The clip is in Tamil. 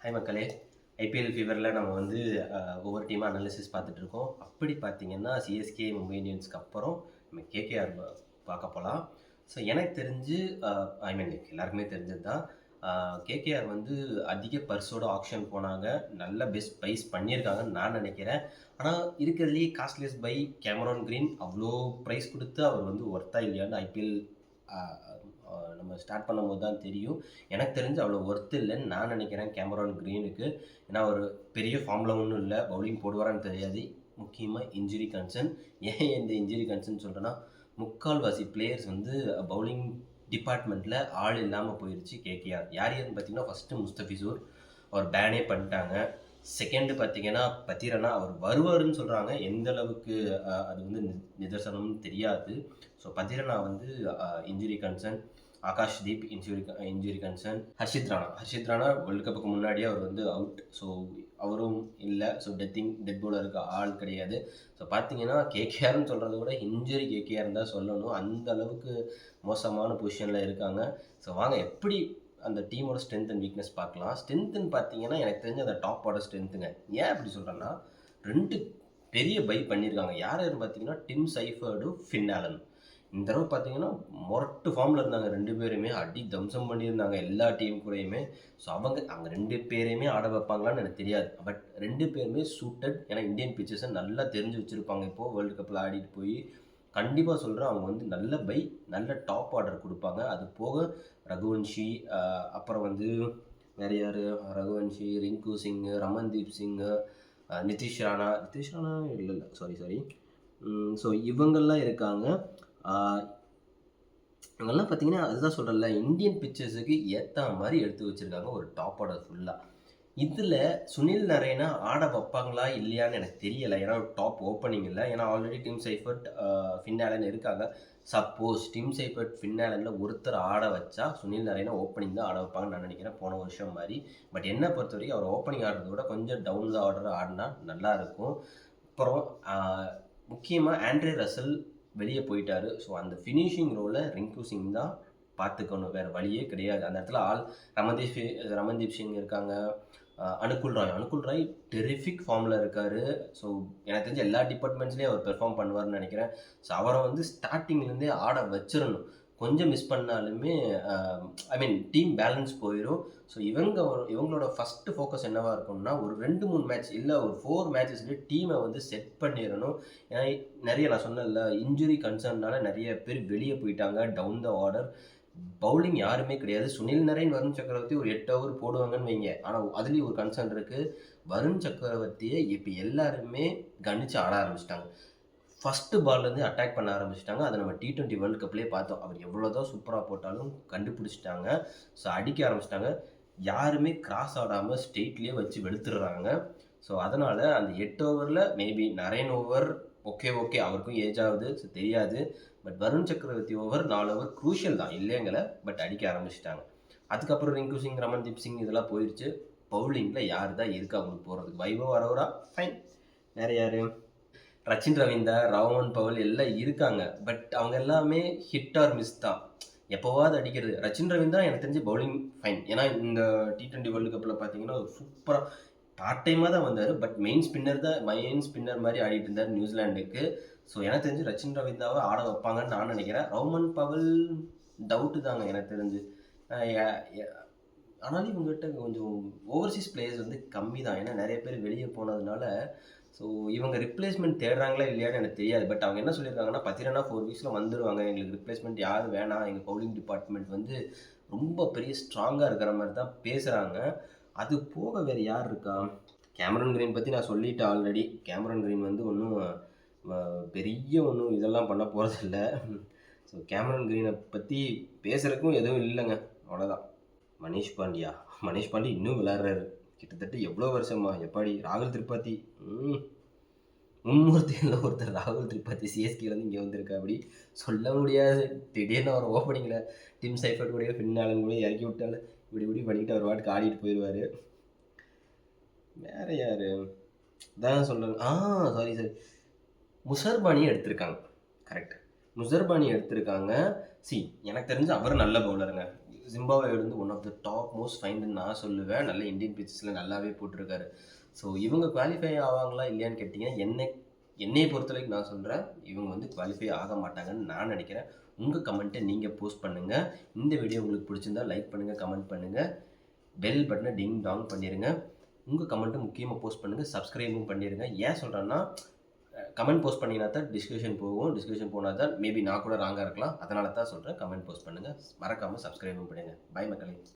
ஹாய் மக்களே. ஐபிஎல் ஃபீவரில் நம்ம வந்து ஒவ்வொரு டீமாக அனாலிசிஸ் பார்த்துட்ருக்கோம். அப்படி பார்த்தீங்கன்னா சிஎஸ்கே மும்பை இந்தியன்ஸ்க்கு அப்புறம் நம்ம கேகேஆர் பார்க்க போகலாம். ஸோ எனக்கு தெரிஞ்சு எல்லாருக்குமே தெரிஞ்சது தான். கேகேஆர் வந்து அதிக பர்ஸோட ஆக்ஷன் போனாங்க. நல்ல பெஸ்ட் ப்ரைஸ் பண்ணியிருக்காங்கன்னு நான் நினைக்கிறேன். ஆனால் இருக்கிறதுலேயே காஸ்ட்லியஸ்ட் பை கேமரான் கிரீன். அவ்வளோ ப்ரைஸ் கொடுத்து அவர் வந்து ஒர்த்தா இல்லையான்னு ஐபிஎல் நம்ம ஸ்டார்ட் பண்ணும்போது தான் தெரியும். எனக்கு தெரிஞ்சு அவ்வளோ ஒர்த்து இல்லைன்னு நான் நினைக்கிறேன் கேமரான் கிரீனுக்கு. ஏன்னா ஒரு பெரிய ஃபார்மில் ஒன்றும் இல்லை, பவுலிங் போடுவாரான்னு தெரியாது. முக்கியமாக இன்ஜுரி கன்சர்ன். ஏன் இந்த இன்ஜுரி கன்சர்ன் சொல்கிறேன்னா, முக்கால்வாசி பிளேயர்ஸ் வந்து பவுலிங் டிபார்ட்மெண்ட்டில் ஆள் இல்லாமல் போயிடுச்சு கேகேஆர். யாருன்னு பார்த்தீங்கன்னா ஃபஸ்ட்டு முஸ்தபிசூர் அவர் பேனே பண்ணிட்டாங்க. செகண்டு பார்த்தீங்கன்னா பத்திரனா அவர் வருவாருன்னு சொல்கிறாங்க. எந்த அளவுக்கு அது வந்து நிதர்சனம்னு தெரியாது. ஸோ பத்திரனா வந்து injury concern. Akashdeep injury concern. Harshit Rana world கப்புக்கு முன்னாடியே அவர் வந்து அவுட். ஸோ அவரும் இல்லை. ஸோ டெத் பவுலருக்கு ஆள் கிடையாது. ஸோ பார்த்தீங்கன்னா கேகேஆர்னு சொல்கிறத விட இன்ஜுரி கேகேஆர் தான் சொல்லணும். அந்த அளவுக்கு மோசமான பொசிஷனில் இருக்காங்க. ஸோ வாங்க எப்படி அந்த டீமோட ஸ்ட்ரென்த் அண்ட் வீக்னஸ் பார்க்கலாம். ஸ்ட்ரென்த்துன்னு பார்த்தீங்கன்னா எனக்கு தெரிஞ்ச அந்த டாப்போட ஸ்ட்ரென்த்துங்க. ஏன் அப்படி சொல்கிறேன்னா, 2 பெரிய பை பண்ணியிருக்காங்க. யாருன்னு பார்த்தீங்கன்னா டிம் சைஃபர்டும் ஃபின் ஆலன். இந்த தடவை பார்த்தீங்கன்னா மொரட்டு ஃபார்மில் இருந்தாங்க 2 பேருமே. அடி தம்சம் பண்ணியிருந்தாங்க எல்லா டீம் கூடயுமே. ஸோ அங்கே 2 பேரையுமே ஆட வைப்பாங்களான்னு எனக்கு தெரியாது. பட் 2 பேருமே சூட்டட். ஏன்னா இந்தியன் பிச்சர்ஸை நல்லா தெரிஞ்சு வச்சுருப்பாங்க. இப்போது வேர்ல்டு கப்பில் ஆடிட்டு போய் கண்டிப்பாக சொல்கிறேன், அவங்க வந்து நல்ல நல்ல டாப் ஆர்டர் கொடுப்பாங்க. அது போக ரகுவன்ஷி, அப்புறம் வந்து வேறு யார், ரகுவன்ஷி, ரிங்கு சிங், ரமன்தீப் சிங், நிதிஷ் ராணா இல்லை சாரி. ஸோ இவங்கெல்லாம் இருக்காங்க. இவங்கெல்லாம் பார்த்தீங்கன்னா அதுதான் சொல்கிறேன்ல, இந்தியன் பிச்சர்ஸுக்கு ஏற்ற மாதிரி எடுத்து வச்சுருக்காங்க ஒரு டாப் ஆர்டர் ஃபுல்லாக. இதில் சுனில் நரேனா ஆட வைப்பாங்களா இல்லையான்னு எனக்கு தெரியலை. ஏன்னா டாப் ஓப்பனிங் இல்லை. ஏன்னா already dim Seifert, Finn Allen இருக்காங்க. சப்போஸ் டிம் சைஃபர்ட், ஃபின் ஆலனில் ஒருத்தர் ஆட வச்சா சுனில் நரேனா ஓப்பனிங் தான் ஆட வைப்பாங்கன்னு நான் நினைக்கிறேன், போன வருஷம் மாதிரி. பட் என்னை பொறுத்த வரைக்கும் அவர் ஓப்பனிங் ஆடுறத விட கொஞ்சம் டவுன் த ஆர்டர் ஆடினா நல்லாயிருக்கும். அப்புறம் முக்கியமாக ஆண்ட்ரே ரசல் வெளியே போயிட்டார். ஸோ அந்த ஃபினிஷிங் ரோலை ரிங்கு சிங் தான் பார்த்துக்கணும், வேறு வழியே கிடையாது. அந்த இடத்துல ரமன்தீப் சிங் இருக்காங்க. அனுகுல் ராய் டெரிஃபிக் ஃபார்மில் இருக்கார். ஸோ எனக்கு தெரிஞ்ச எல்லா டிபார்ட்மெண்ட்ஸ்லேயும் அவர் பெர்ஃபார்ம் பண்ணுவார்னு நினைக்கிறேன். ஸோ அவரை வந்து ஸ்டார்டிங்லேருந்தே ஆட வச்சிடணும். கொஞ்சம் மிஸ் பண்ணாலுமே டீம் பேலன்ஸ் போயிடும். ஸோ இவங்களோட ஃபஸ்ட்டு ஃபோக்கஸ் என்னவாக இருக்கும்னா, ஒரு 2-3 மேட்ச் இல்லை ஒரு 4 மேட்சஸ்லேயே டீமை வந்து செட் பண்ணிடணும். ஏன்னா நிறைய நான் சொன்னேன்ல, இன்ஜுரி கன்சர்ன்னால நிறைய பேர் வெளியே போயிட்டாங்க டவுன் த ஆர்டர். பவுலிங் யாருமே கிடையாது. சுனில் நரேன், வருண் சக்கரவர்த்தி ஒரு 8 ஓவர் போடுவாங்கன்னு வைங்க. ஆனால் அதுலேயும் ஒரு கன்சர்ன் இருக்குது. வருண் சக்கரவர்த்தியை இப்போ எல்லாருமே கணிச்சு ஆட ஆரம்பிச்சிட்டாங்க. ஃபஸ்ட்டு பால்லேருந்து அட்டாக் பண்ண ஆரம்பிச்சிட்டாங்க. அதை நம்ம T20 வேர்ல்டு கப்லேயே பார்த்தோம். அவர் எவ்வளோதான் சூப்பராக போட்டாலும் கண்டுபிடிச்சிட்டாங்க. ஸோ அடிக்க ஆரம்பிச்சிட்டாங்க. யாருமே கிராஸ் ஆடாமல் ஸ்ட்ரெயிட்லேயே வச்சு வெளுத்துடுறாங்க. ஸோ அதனால் அந்த 8 ஓவரில் மேபி நரேன் ஓவர் ஓகே அவருக்கும் ஏஜ் ஆகுது, ஸோ தெரியாது. பட் வருண் சக்கரவர்த்தி ஓவர் 4 ஓவர் க்ரூஷியல் தான் இல்லைங்கள. பட் அடிக்க ஆரம்பிச்சிட்டாங்க. அதுக்கப்புறம் ரிங்கு சிங், ரமன்தீப் சிங் இதெல்லாம் போயிடுச்சு. பவுலிங்கில் யார் தான் இருக்கா அவங்களுக்கு போகிறதுக்கு? வைபவ் அரோரா ஃபைன். வேறு யார்? ரச்சின் ரவீந்தா, ராமன் பவல் எல்லாம் இருக்காங்க. பட் அவங்க எல்லாமே ஹிட் ஆர் மிஸ் தான், எப்போவாது அடிக்கிறது. ரச்சின் ரவீந்தா எனக்கு தெரிஞ்சு பவுலிங் ஃபைன். ஏன்னா இந்த T20 வேர்ல்டு கப்பில் பார்த்தீங்கன்னா சூப்பராக பார்ட் டைமாக தான் வந்தார். பட் மெயின் ஸ்பின்னர் மாதிரி ஆடிட்டு இருந்தார் நியூசிலாண்டுக்கு. ஸோ எனக்கு தெரிஞ்சு ரச்சின் ரவீந்தாவை ஆட வைப்பாங்கன்னு நான் நினைக்கிறேன். ரோமன் பவல் டவுட்டு தாங்க எனக்கு தெரிஞ்சு. ஆனாலும் இவங்ககிட்ட கொஞ்சம் ஓவர்சீஸ் பிளேயர்ஸ் வந்து கம்மி தான். ஏன்னா நிறைய பேர் வெளியே போனதுனால. ஸோ இவங்க ரிப்ளேஸ்மெண்ட் தேடுறாங்களா இல்லையான்னு எனக்கு தெரியாது. பட் அவங்க என்ன சொல்லியிருக்காங்கன்னா, பத்திரனா 4 வீக்ஸில் வந்துடுவாங்க, எங்களுக்கு ரிப்ளேஸ்மெண்ட் யாரும் வேணாம், எங்கள் பவுலிங் டிபார்ட்மெண்ட் வந்து ரொம்ப பெரிய ஸ்ட்ராங்காக இருக்கிற மாதிரி தான் பேசுகிறாங்க. அது போக வேறு யார் இருக்கா? கேமரான் கிரீன் பற்றி நான் சொல்லிட்டேன் ஆல்ரெடி. கேமரான் கிரீன் வந்து ஒன்றும் ஒன்றும் இதெல்லாம் பண்ண போகிறதில்ல. ஸோ கேமரான் கிரீனை பற்றி பேசுகிறதுக்கும் எதுவும் இல்லைங்க, அவ்வளோதான். மனிஷ் பாண்டியா இன்னும் விளையாடுறாரு. கிட்டத்தட்ட எவ்வளோ வருஷமா? எப்பாடி ராகுல் திரிபாதி மும்மூர்த்தியில் ஒருத்தர் ராகுல் திரிபாதி சிஎஸ்கேலேருந்து இங்கே வந்திருக்கா. அப்படி சொல்ல முடியாது. திடீர்னு அவர் ஓப்பனிங்கில் டிம் சைஃபர்ட் கூட ஃபின் ஆலன் கூட இறக்கி விட்டாலும் இப்படி பண்ணிவிட்டு அவர் வாட்டுக்கு ஆடிட்டு போயிடுவார். வேறு யார் தான் சொல்கிறாங்க? சாரி முசர்பானியை எடுத்திருக்காங்க. கரெக்ட், முசர்பானி எடுத்திருக்காங்க. எனக்கு தெரிஞ்சு அவர் நல்ல பவுலருங்க. ஜிம்பாப்வே வந்து one of the top most ஃபைண்டுன்னு நான் சொல்லுவேன். நல்ல இந்தியன் பிச்சஸில் நல்லாவே போட்டிருக்காரு. ஸோ இவங்க குவாலிஃபை ஆவாங்களா இல்லையான்னு கேட்டிங்கன்னா, என்னைய பொறுத்தவரைக்கும் நான் சொல்கிறேன், இவங்க வந்து குவாலிஃபை ஆக மாட்டாங்கன்னு நான் நினைக்கிறேன். உங்கள் கமெண்ட்டை நீங்கள் போஸ்ட் பண்ணுங்கள். இந்த வீடியோ உங்களுக்கு பிடிச்சிருந்தா லைக் பண்ணுங்கள், கமெண்ட் பண்ணுங்கள், பெல் பட்டனை டிங் டாங் பண்ணிடுங்க. உங்கள் கமெண்ட்டை முக்கியமாக போஸ்ட் பண்ணுங்கள், சப்ஸ்கிரைபும் பண்ணிடுங்க. ஏன் சொல்கிறேன்னா, கமெண்ட் போஸ்ட் பண்ணிங்கன்னா தான் டிஸ்கஷன் போகும். டிஸ்கஷன் போனால் தான் மேபி நான் கூட ராங்காக இருக்கலாம். அதனால தான் சொல்கிறேன், கமெண்ட் போஸ்ட் பண்ணுங்கள். மறக்காமல் சப்ஸ்கிரைபும் பண்ணுங்கள். பை மக்களே.